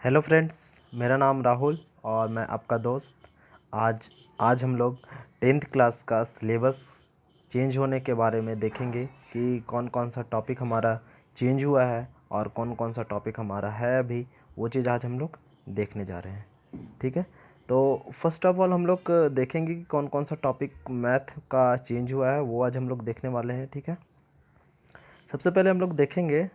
Hello friends, मेरा नाम राहुल और मैं आपका दोस्त। आज आज हम लोग 10th क्लास का सिलेबस चेंज होने के बारे में देखेंगे कि कौन कौन सा टॉपिक हमारा चेंज हुआ है और कौन कौन सा टॉपिक हमारा है अभी। वो चीज़ आज हम लोग देखने जा रहे हैं। ठीक है, तो फर्स्ट ऑफ ऑल हम लोग देखेंगे कि कौन कौन सा टॉपिक मैथ का चेंज हुआ है, वो आज हम लोग देखने वाले हैं। ठीक है, सबसे पहले हम लोग देखेंगे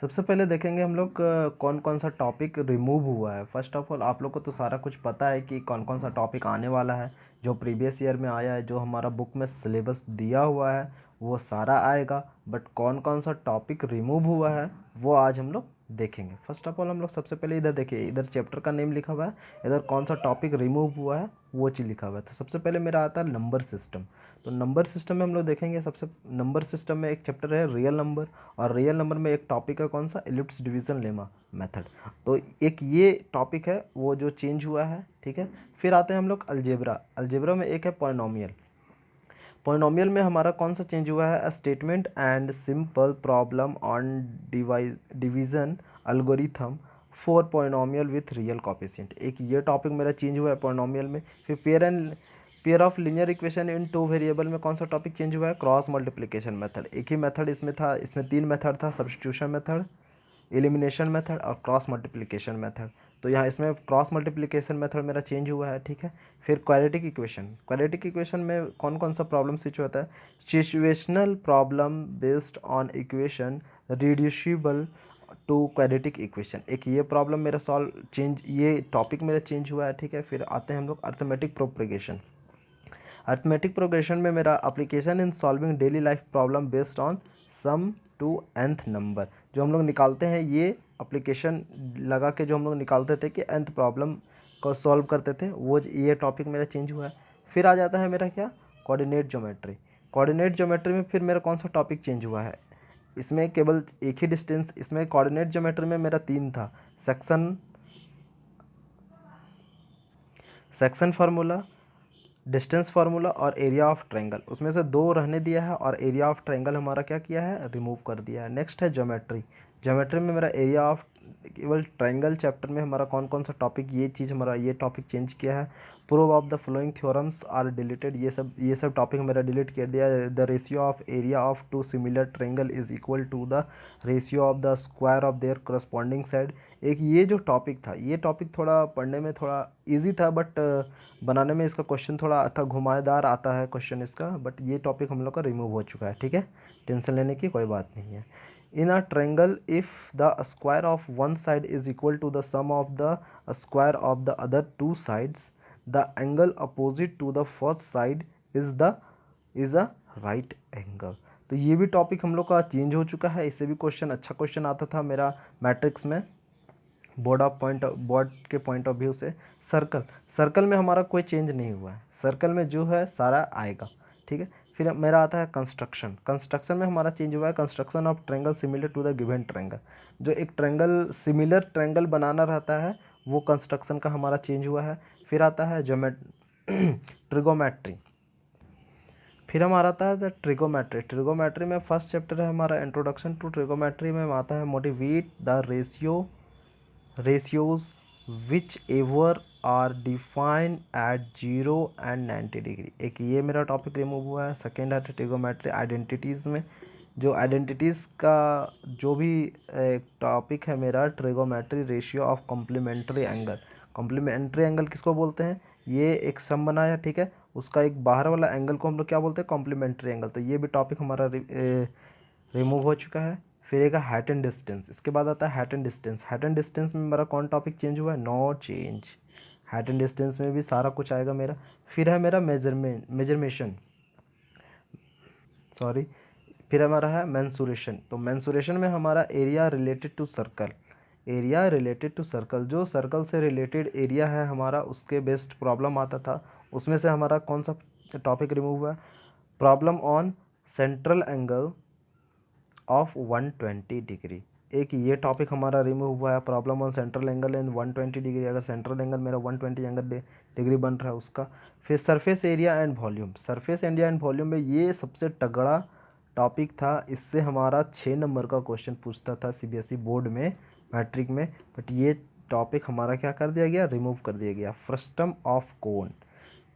सबसे पहले देखेंगे हम लोग कौन कौन सा टॉपिक रिमूव हुआ है। फर्स्ट ऑफ ऑल आप लोग को तो सारा कुछ पता है कि कौन कौन सा टॉपिक आने वाला है, जो प्रीवियस ईयर में आया है, जो हमारा बुक में सिलेबस दिया हुआ है वो सारा आएगा। बट कौन कौन सा टॉपिक रिमूव हुआ है वो आज हम लोग देखेंगे। फर्स्ट ऑफ ऑल हम लोग सबसे पहले इधर देखिए, इधर चैप्टर का नेम लिखा हुआ है, इधर कौन सा टॉपिक रिमूव हुआ है वो चीज़ लिखा हुआ है। तो सबसे पहले मेरा आता है नंबर सिस्टम। तो नंबर सिस्टम में हम लोग देखेंगे, सबसे नंबर सिस्टम में एक चैप्टर है रियल नंबर, और रियल नंबर में एक टॉपिक है कौन सा, एलिप्स डिवीजन लेमा मेथड। तो एक ये टॉपिक है वो जो चेंज हुआ है। ठीक है, फिर आते हैं हम लोग अलजेब्रा। अलजेब्रा में एक है पॉलिनोमियल। पॉलिनोमियल में हमारा कौन सा चेंज हुआ है, statement and simple problem on division algorithm for polynomial with real coefficient. एक ये टॉपिक मेरा चेंज हुआ है पॉलिनोमियल में। फिर pair of linear equation in two variable में कौन सा टॉपिक चेंज हुआ है, क्रॉस मल्टीप्लिकेशन मेथड। एक ही मेथड इसमें था, इसमें तीन मेथड था, सब्स्टिट्यूशन मेथड, एलिमिनेशन मेथड और क्रॉस मल्टीप्लिकेशन मेथड। तो यहाँ इसमें क्रॉस मल्टीप्लिकेशन मेथड मेरा चेंज हुआ है। ठीक है, फिर क्वाड्रेटिक इक्वेशन। क्वाड्रेटिक इक्वेशन में कौन कौन सा प्रॉब्लम स्विच होता है, situational problem based on equation reducible to quadratic equation. एक ये प्रॉब्लम मेरा सॉल्व चेंज, ये टॉपिक मेरा चेंज हुआ है। ठीक है, फिर आते हैं हम लोग अर्थमेटिक प्रोपगेशन। अर्थमेटिक प्रोग्रेशन में मेरा application in solving daily life problem based on sum to nth number. जो हम लोग निकालते हैं ये एप्लीकेशन लगा के, जो हम लोग निकालते थे कि nth प्रॉब्लम को सॉल्व करते थे, वो ये टॉपिक मेरा चेंज हुआ है। फिर आ जाता है मेरा क्या, कोऑर्डिनेट ज्योमेट्री। कोऑर्डिनेट ज्योमेट्री में फिर मेरा कौन सा टॉपिक चेंज हुआ है, इसमें केवल एक ही डिस्टेंस, इसमें कोऑर्डिनेट ज्योमेट्री में मेरा तीन था, section section formula, distance formula और एरिया ऑफ ट्रायंगल। उसमें से दो रहने दिया है और एरिया ऑफ ट्रायंगल हमारा क्या किया है, रिमूव कर दिया है। नेक्स्ट है ज्योमेट्री। ज्योमेट्री में मेरा एरिया ऑफ, केवल ट्रायंगल चैप्टर में हमारा कौन कौन सा टॉपिक, ये चीज़ हमारा ये टॉपिक चेंज किया है। Proof of the following theorems are deleted, ये सब टॉपिक मेरा डिलीट कर दिया है। The ratio of area of two similar triangle is equal to the ratio of the square of their corresponding side. एक ये जो टॉपिक था, ये टॉपिक थोड़ा पढ़ने में थोड़ा इजी था, बट बनाने में इसका क्वेश्चन थोड़ा था, घुमाएदार आता है क्वेश्चन इसका, बट ये टॉपिक हम लोग का रिमूव हो चुका है। ठीक है, टेंशन लेने की कोई बात नहीं है। In a triangle if the square of one side is equal to the sum of the square of the other two sides, the angle opposite to the first side is a right angle. तो ये भी topic हम लोग का change हो चुका है। इससे भी क्वेश्चन, अच्छा क्वेश्चन आता था मेरा मैट्रिक्स में, बोर्ड के पॉइंट ऑफ व्यू से। सर्कल, सर्कल में हमारा कोई चेंज नहीं हुआ है, सर्कल में जो है सारा आएगा। ठीक है, फिर मेरा आता है कंस्ट्रक्शन। कंस्ट्रक्शन में हमारा चेंज हुआ है, construction of triangle similar to the given triangle. जो एक ट्रायंगल, सिमिलर ट्रायंगल बनाना रहता है, वो कंस्ट्रक्शन का हमारा चेंज हुआ है। फिर आता है ट्रिगोमेट्री। फिर हमारा आता है ट्रिगोमेट्री। ट्रिगोमेट्री में फर्स्ट चैप्टर है हमारा इंट्रोडक्शन टू ट्रिगोमेट्री में आता है motivate the ratios whichever are defined at 0 and 90 degree. एक ये मेरा टॉपिक रिमूव हुआ है। सेकेंड है ट्रिगोमेट्री आइडेंटिटीज़ में, जो आइडेंटिटीज़ का जो भी एक टॉपिक है मेरा, trigonometry ratio of complementary angle. Complementary angle किसको बोलते हैं, ये एक सम बनाया, ठीक है, उसका एक बाहर वाला एंगल को हम लोग क्या बोलते हैं, कॉम्प्लीमेंट्री एंगल। तो ये भी टॉपिक हमारा रिमूव हो चुका है। फिर एक हाइट एंड डिस्टेंस, इसके बाद आता है height and distance. Height and distance में मेरा कौन टॉपिक चेंज हुआ है, no change. Height and distance में भी सारा कुछ आएगा मेरा। फिर है मेरा मेजरमेशन, सॉरी, फिर हमारा है मेंसुरेशन। तो मेंसुरेशन में हमारा area related to circle, area related to circle, जो सर्कल से रिलेटेड एरिया है हमारा, उसके बेस्ड प्रॉब्लम आता था। उसमें से हमारा कौन सा टॉपिक रिमूव हुआ, problem on central angle of 120 degree. एक ये टॉपिक हमारा रिमूव हुआ है, problem on central angle in 120 degree. अगर सेंट्रल एंगल मेरा 120 एंगल डिग्री बन रहा है उसका। फिर surface area and volume. Surface area and volume में ये सबसे तगड़ा टॉपिक था, इससे हमारा 6 नंबर का क्वेश्चन पूछता था सीबीएसई बोर्ड में। मैट्रिक में, बट ये टॉपिक हमारा क्या कर दिया गया, रिमूव कर दिया गया। फ्रस्टम ऑफ कोन,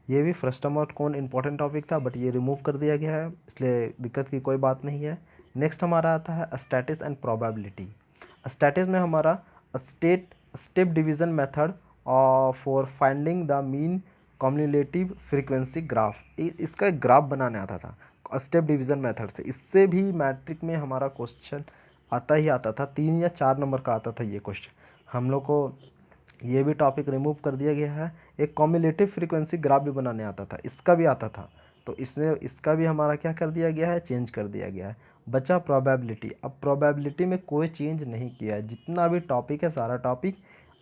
ये भी frustum of cone important topic था, बट ये रिमूव कर दिया गया है, इसलिए दिक्कत की कोई बात नहीं है। नेक्स्ट हमारा आता है स्टैटिस एंड प्रोबेबिलिटी। स्टैटिस में हमारा step division method for finding the mean cumulative frequency graph, इसका एक ग्राफ बनाने आता था स्टेप डिवीज़न मेथड से। इससे भी मैट्रिक में हमारा क्वेश्चन आता ही आता था, 3 या 4 नंबर का आता था ये क्वेश्चन। हम लोग को ये भी टॉपिक रिमूव कर दिया गया है। एक कम्युलेटिव फ्रीक्वेंसी ग्राफ भी बनाने आता था, इसका भी आता था, तो इसमें इसका भी हमारा क्या कर दिया गया है, चेंज कर दिया गया है। बचा प्रोबेबिलिटी। अब प्रोबेबिलिटी में कोई चेंज नहीं किया है, जितना भी टॉपिक है सारा टॉपिक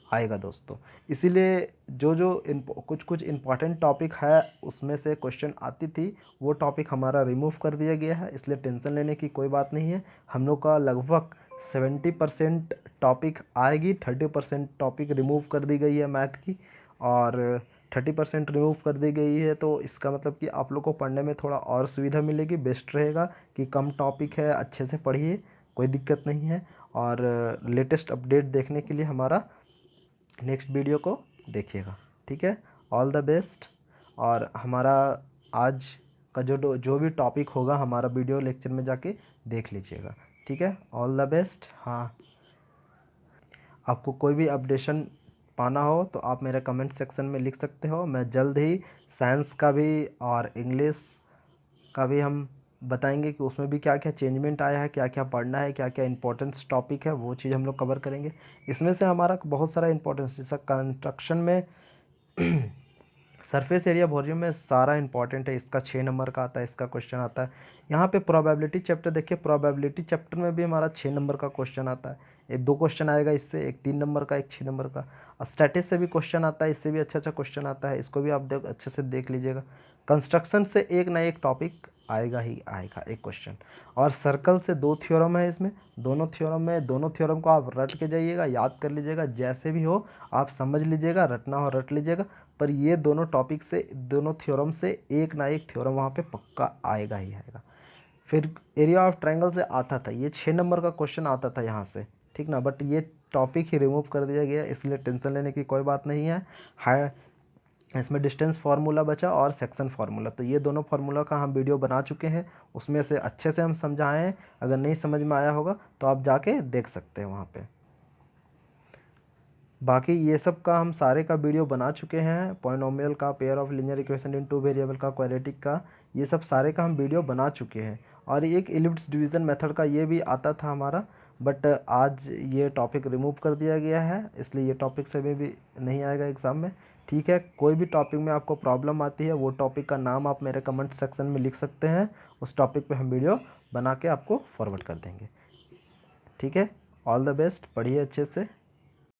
आएगा दोस्तों। इसीलिए जो जो कुछ कुछ इम्पॉर्टेंट टॉपिक है उसमें से क्वेश्चन आती थी, वो टॉपिक हमारा रिमूव कर दिया गया है, इसलिए टेंशन लेने की कोई बात नहीं है। हम लोग का लगभग 70% टॉपिक आएगी, 30% टॉपिक रिमूव कर दी गई है मैथ की, और 30% रिमूव कर दी गई है, तो इसका मतलब कि आप लोग को पढ़ने में थोड़ा और सुविधा मिलेगी। बेस्ट रहेगा कि कम टॉपिक है, अच्छे से पढ़िए, कोई दिक्कत नहीं है। और लेटेस्ट अपडेट देखने के लिए हमारा नेक्स्ट वीडियो को देखिएगा, ठीक है। All the best. और हमारा आज का जो भी टॉपिक होगा हमारा वीडियो लेक्चर में जाके देख लीजिएगा, ठीक है। All the best. हाँ, आपको कोई भी अपडेशन पाना हो तो आप मेरे कमेंट सेक्शन में लिख सकते हो। मैं जल्द ही साइंस का भी और इंग्लिश का भी हम बताएंगे कि उसमें भी क्या क्या चेंजमेंट आया है, क्या क्या पढ़ना है, क्या क्या इंपॉर्टेंस टॉपिक है, वो चीज़ हम लोग कवर करेंगे। इसमें से हमारा बहुत सारा इंपॉर्टेंस, जैसा कंस्ट्रक्शन में सरफेस एरिया वॉल्यूम में सारा इंपॉर्टेंट है, इसका 6 नंबर का आता है, इसका क्वेश्चन आता है। यहाँ पे प्रोबेबिलिटी चैप्टर देखिए, प्रोबेबिलिटी चैप्टर में भी हमारा 6 नंबर का क्वेश्चन आता है। एक 2 क्वेश्चन आएगा इससे, एक 3 नंबर का, एक 6 नंबर का। स्टैटिस से भी क्वेश्चन आता है, इससे भी अच्छा अच्छा क्वेश्चन आता है, इसको भी आप अच्छे से देख लीजिएगा। कंस्ट्रक्शन से एक ना एक टॉपिक आएगा ही आएगा, एक क्वेश्चन। और सर्कल से 2 थ्योरम है इसमें, दोनों थ्योरम को आप रट के जाइएगा, याद कर लीजिएगा, जैसे भी हो आप समझ लीजिएगा, रटना हो रट लीजिएगा। पर ये दोनों टॉपिक से, दोनों थ्योरम से एक ना एक थ्योरम वहाँ पे पक्का आएगा ही आएगा। फिर एरिया ऑफ ट्रायंगल से आता था, ये 6 नंबर का क्वेश्चन आता था यहाँ से, ठीक ना। बट ये टॉपिक ही रिमूव कर दिया गया, इसलिए टेंशन लेने की कोई बात नहीं है। हाई इसमें डिस्टेंस फार्मूला बचा और सेक्शन फार्मूला, तो ये दोनों फार्मूला का हम वीडियो बना चुके हैं, उसमें से अच्छे से हम समझाए हैं। अगर नहीं समझ में आया होगा तो आप जाके देख सकते हैं वहाँ पे। बाकी ये सब का हम सारे का वीडियो बना चुके हैं, पॉलिनोमियल का, pair of linear equation in 2 variable का, क्वाड्रेटिक का, ये सब सारे का हम वीडियो बना चुके हैं। और एक इलिप्स डिवीज़न मेथड का ये भी आता था हमारा, बट आज ये टॉपिक रिमूव कर दिया गया है, इसलिए ये टॉपिक से भी नहीं आएगा एग्ज़ाम में, ठीक है। कोई भी टॉपिक में आपको प्रॉब्लम आती है, वो टॉपिक का नाम आप मेरे कमेंट सेक्शन में लिख सकते हैं, उस टॉपिक पे हम वीडियो बना के आपको फॉरवर्ड कर देंगे, ठीक है। ऑल द बेस्ट, पढ़िए अच्छे से।